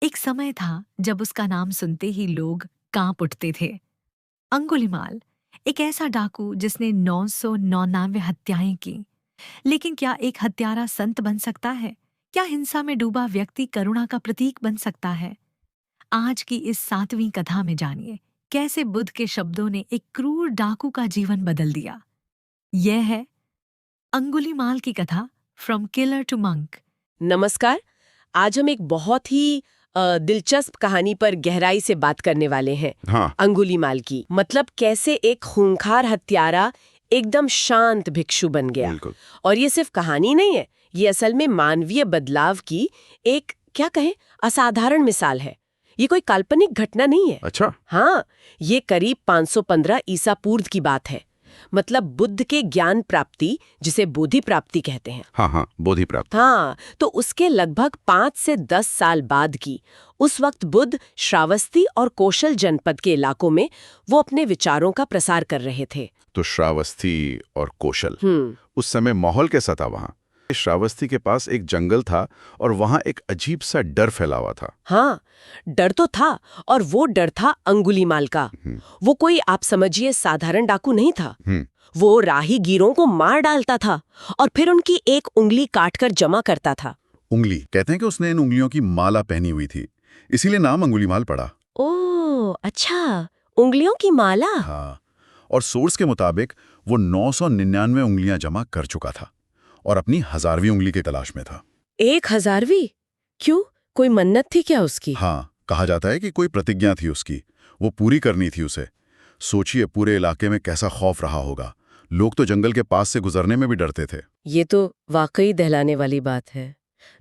एक समय था जब उसका नाम सुनते ही लोग कांप उठते थे। अंगुलीमाल, एक ऐसा डाकू जिसने 999 हत्याएं की। लेकिन क्या एक हत्यारा संत बन सकता है? क्या हिंसा में डूबा व्यक्ति करुणा का प्रतीक बन सकता है? आज की इस 7वीं कथा में जानिए कैसे बुद्ध के शब्दों ने एक क्रूर डाकू का जीवन बदल दिया। यह है अंगुलीमाल की कथा, फ्रॉम किलर टू मंक। नमस्कार। आज हम एक बहुत ही दिलचस्प कहानी पर गहराई से बात करने वाले हैं। हाँ। अंगुलीमाल की, मतलब कैसे एक खूंखार हत्यारा एकदम शांत भिक्षु बन गया। बिल्कुल। और ये सिर्फ कहानी नहीं है, ये असल में मानवीय बदलाव की एक, क्या कहें, असाधारण मिसाल है। ये कोई काल्पनिक घटना नहीं है। अच्छा। हाँ, ये करीब 515 ईसा पूर्व की बात है। मतलब बुद्ध के ज्ञान प्राप्ति, जिसे बोधि प्राप्ति कहते हैं। हाँ, बोधि प्राप्त। हाँ, तो उसके लगभग 5 से 10 साल बाद की। उस वक्त बुद्ध श्रावस्ती और कौशल जनपद के इलाकों में वो अपने विचारों का प्रसार कर रहे थे। तो श्रावस्ती और कौशल, उस समय माहौल कैसा था वहाँ? श्रावस्ती के पास एक जंगल था और वहाँ एक अजीब सा डर फैला हुआ था। हाँ, डर तो था, और वो डर था अंगुलीमाल का। वो कोई, आप समझिए, साधारण डाकू नहीं था। वो राहीगीरों को मार डालता था और फिर उनकी एक उंगली काटकर जमा करता था। उंगली कहते हैं कि उसने इन उंगलियों की माला पहनी हुई थी, इसीलिए नाम अंगुलीमाल पड़ा। ओह अच्छा, उंगलियों की माला। हाँ, और सोर्स के मुताबिक वो 999 उंगलियां जमा कर चुका था और अपनी 1000वीं उंगली की तलाश में था। 1000वीं? क्यों, कोई मन्नत थी क्या उसकी? हाँ, कहा जाता है कि कोई प्रतिज्ञा थी उसकी, वो पूरी करनी थी उसे। सोचिए पूरे इलाके में कैसा खौफ रहा होगा। लोग तो जंगल के पास से गुजरने में भी डरते थे। ये तो वाकई दहलाने वाली बात है।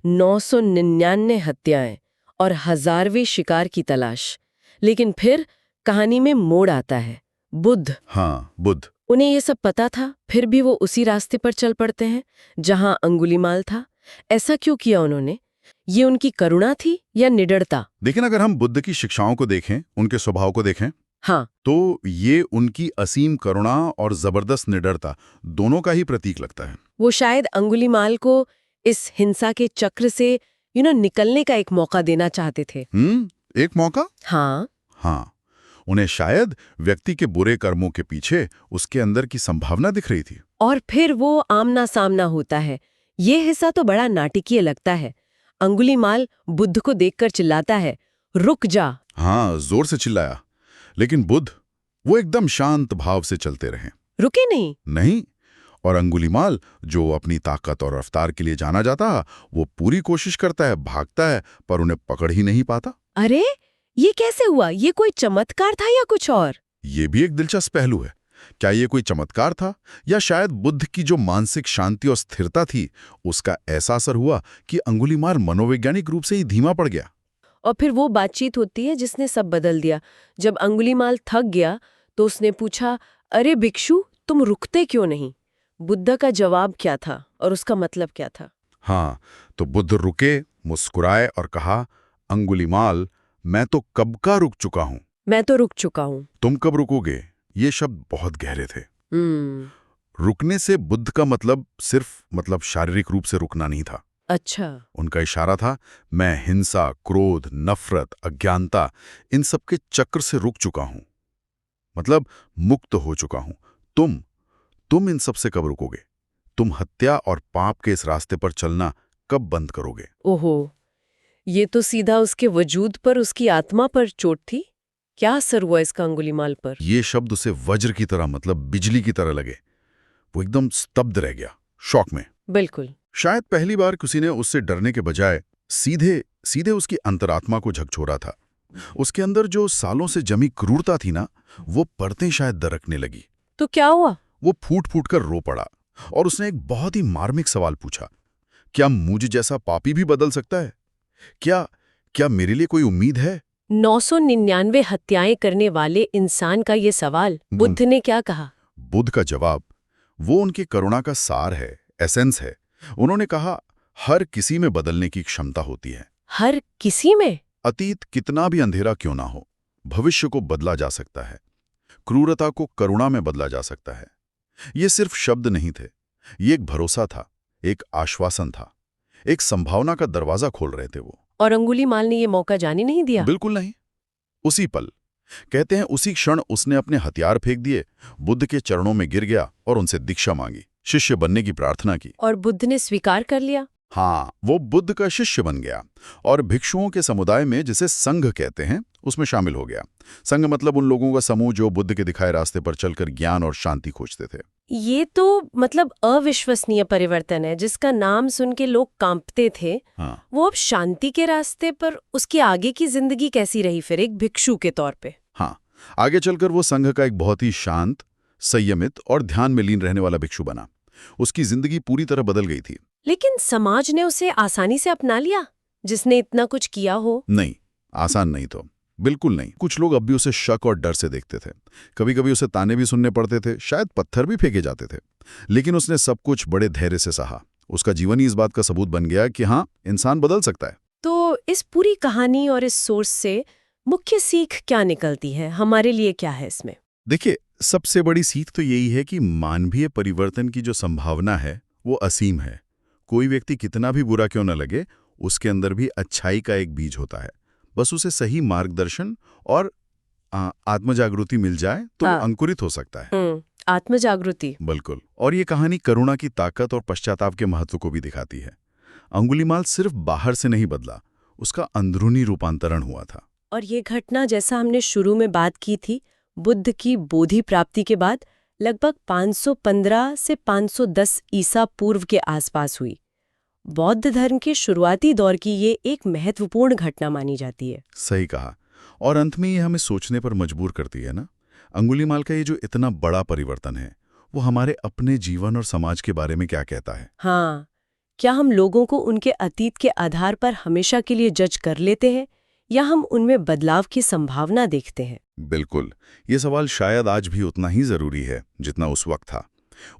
999 हत्याएं और 1000वीं शिकार की तलाश। लेकिन फिर कहानी में मोड़ आता है। बुद्ध। हाँ, बुद्ध। उन्हें ये सब पता था, फिर भी वो उसी रास्ते पर चल पड़ते हैं जहां अंगुलीमाल था। ऐसा क्यों किया उन्होंने? ये उनकी करुणा थी या निडरता? लेकिन अगर हम बुद्ध की शिक्षाओं को देखें, उनके स्वभाव को देखें, हाँ, तो ये उनकी असीम करुणा और जबरदस्त निडरता दोनों का ही प्रतीक लगता है। वो शायद अंगुलीमाल को इस हिंसा के चक्र से निकलने का एक मौका देना चाहते थे। एक मौका? हाँ, उन्हें शायद व्यक्ति के बुरे कर्मों के पीछे उसके अंदर की संभावना दिख रही थी। और फिर वो आमना सामना होता है। ये हिस्सा तो बड़ा नाटकीय लगता है। अंगुलीमाल बुद्ध को देखकर चिल्लाता है, रुक जा। हाँ, जोर से चिल्लाया, लेकिन बुद्ध वो एकदम शांत भाव से चलते रहे। रुके नहीं? नहीं। और अंगुलीमाल, जो अपनी ताकत और रफ्तार के लिए जाना जाता, वो पूरी कोशिश करता है, भागता है, पर उन्हें पकड़ ही नहीं पाता। अरे, ये कैसे हुआ? ये कोई चमत्कार था या कुछ और? ये भी एक दिलचस्प पहलू है। क्या ये कोई चमत्कार था, या शायद बुद्ध की जो मानसिक शांति और स्थिरता थी, उसका ऐसा असर हुआ कि अंगुलीमाल मनोवैज्ञानिक रूप से ही धीमा पड़ गया। और फिर वो बातचीत होती है जिसने सब बदल दिया। जब अंगुलीमाल थक गया तो उसने पूछा, अरे भिक्षु, तुम रुकते क्यों नहीं? बुद्ध का जवाब क्या था और उसका मतलब क्या था? हाँ, तो बुद्ध रुके, मुस्कुराए और कहा, अंगुलीमाल, मैं तो कब का रुक चुका हूं। मैं तो रुक चुका हूं। तुम कब रुकोगे? ये शब्द बहुत गहरे थे। हम्म। रुकने से बुद्ध का मतलब सिर्फ शारीरिक रूप से रुकना नहीं था। अच्छा। उनका इशारा था, मैं हिंसा, क्रोध, नफरत, अज्ञानता, इन सब के चक्र से रुक चुका हूं, मतलब मुक्त हो चुका हूं। तुम इन सब से कब रुकोगे? तुम हत्या और पाप के इस रास्ते पर चलना कब बंद करोगे? ओहो, ये तो सीधा उसके वजूद पर, उसकी आत्मा पर चोट थी। क्या असर हुआ इसका अंगुलीमाल पर? ये शब्द उसे वज्र की तरह, मतलब बिजली की तरह लगे। वो एकदम स्तब्ध रह गया, शॉक में। बिल्कुल। शायद पहली बार किसी ने उससे डरने के बजाय सीधे सीधे उसकी अंतरात्मा को झकझोरा था। उसके अंदर जो सालों से जमी क्रूरता थी ना, वो परतें शायद दरकने लगी। तो क्या हुआ? वो फूट फूट कर रो पड़ा और उसने एक बहुत ही मार्मिक सवाल पूछा, क्या मुझ जैसा पापी भी बदल सकता है? क्या क्या मेरे लिए कोई उम्मीद है? 999 हत्याएं करने वाले इंसान का ये सवाल, बुद्ध ने क्या कहा? बुद्ध का जवाब, वो उनकी करुणा का सार है, एसेंस है। उन्होंने कहा, हर किसी में बदलने की क्षमता होती है। हर किसी में? अतीत कितना भी अंधेरा क्यों ना हो, भविष्य को बदला जा सकता है। क्रूरता को करुणा में बदला जा सकता है। ये सिर्फ शब्द नहीं थे, ये एक भरोसा था, एक आश्वासन था, एक संभावना का दरवाजा खोल रहे थे वो। और अंगुलीमाल ने ये मौका जाने नहीं दिया। बिल्कुल नहीं। उसी पल, कहते हैं उसी क्षण उसने अपने हथियार फेंक दिए, बुद्ध के चरणों में गिर गया और उनसे दीक्षा मांगी, शिष्य बनने की प्रार्थना की। और बुद्ध ने स्वीकार कर लिया। हाँ, वो बुद्ध का शिष्य बन गया और भिक्षुओं के समुदाय में, जिसे संघ कहते हैं, उसमें शामिल हो गया। संघ मतलब उन लोगों का समूह जो बुद्ध के दिखाए रास्ते पर चलकर ज्ञान और शांति खोजते थे। ये तो मतलब अविश्वसनीय परिवर्तन है, जिसका नाम सुन के लोग कांपते थे। हाँ, वो अब शांति के रास्ते पर, उसकी आगे की जिंदगी कैसी रही फिर एक भिक्षु के तौर पे? हाँ, आगे चलकर वो संघ का एक बहुत ही शांत, संयमित और ध्यान में लीन रहने वाला भिक्षु बना। उसकी जिंदगी पूरी तरह बदल गई थी। लेकिन समाज ने उसे आसानी से अपना लिया, जिसने इतना कुछ किया हो? नहीं, आसान नहीं तो, बिल्कुल नहीं। कुछ लोग अब भी उसे शक और डर से देखते थे। कभी कभी उसे ताने भी सुनने पड़ते थे, शायद पत्थर भी फेंके जाते थे। लेकिन उसने सब कुछ बड़े धैर्य से सहा। उसका जीवन ही इस बात का सबूत बन गया कि हाँ, इंसान बदल सकता है। तो इस पूरी कहानी और इस सोर्स से मुख्य सीख क्या निकलती है? हमारे लिए क्या है इसमें? देखिए, सबसे बड़ी सीख तो यही है कि मानवीय परिवर्तन की जो संभावना है वो असीम है। कोई व्यक्ति कितना भी बुरा क्यों न लगे, उसके अंदर भी अच्छाई का एक बीज होता है। बस उसे सही मार्गदर्शन और आत्मजागृति मिल जाए तो वो हाँ। अंकुरित हो सकता है। आत्मजागृति। बिल्कुल। और ये कहानी करुणा की ताकत और पश्चाताप के महत्व को भी दिखाती है। अंगुलीमाल सिर्फ बाहर से नहीं बदला, उसका अंदरूनी रूपांतरण हुआ था। और ये घटना, जैसा हमने शुरू में बात की थी, बुद्ध की बोधि प्राप्ति के बाद लगभग 515 से 510 ईसा पूर्व के आसपास हुई। बौद्ध धर्म के शुरुआती दौर की ये एक महत्वपूर्ण घटना मानी जाती है। सही कहा। और अंत में ये हमें सोचने पर मजबूर करती है ना, अंगुलीमाल का ये जो इतना बड़ा परिवर्तन है, वो हमारे अपने जीवन और समाज के बारे में क्या कहता है? हाँ, क्या हम लोगों को उनके अतीत के आधार पर हमेशा के लिए जज कर लेते हैं, या हम उनमें बदलाव की संभावना देखते हैं? बिल्कुल। ये सवाल शायद आज भी उतना ही जरूरी है जितना उस वक्त था।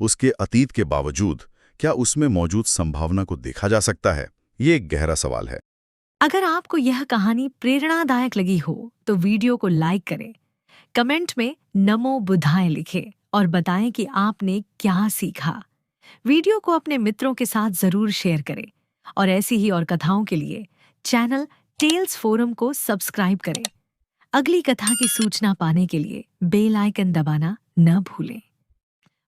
उसके अतीत के बावजूद क्या उसमें मौजूद संभावना को देखा जा सकता है? ये एक गहरा सवाल है। अगर आपको यह कहानी प्रेरणादायक लगी हो तो वीडियो को लाइक करें, कमेंट में नमो बुद्धाय लिखें और बताएं कि आपने क्या सीखा। वीडियो को अपने मित्रों के साथ जरूर शेयर करें और ऐसी ही और कथाओं के लिए चैनल टेल्स फोरम को सब्सक्राइब करें। अगली कथा की सूचना पाने के लिए बेल आइकन दबाना न भूलें।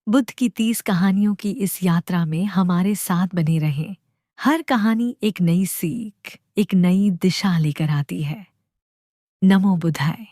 बुद्ध की 30 कहानियों की इस यात्रा में हमारे साथ बने रहें। हर कहानी एक नई सीख, एक नई दिशा लेकर आती है। नमो बुद्धाय।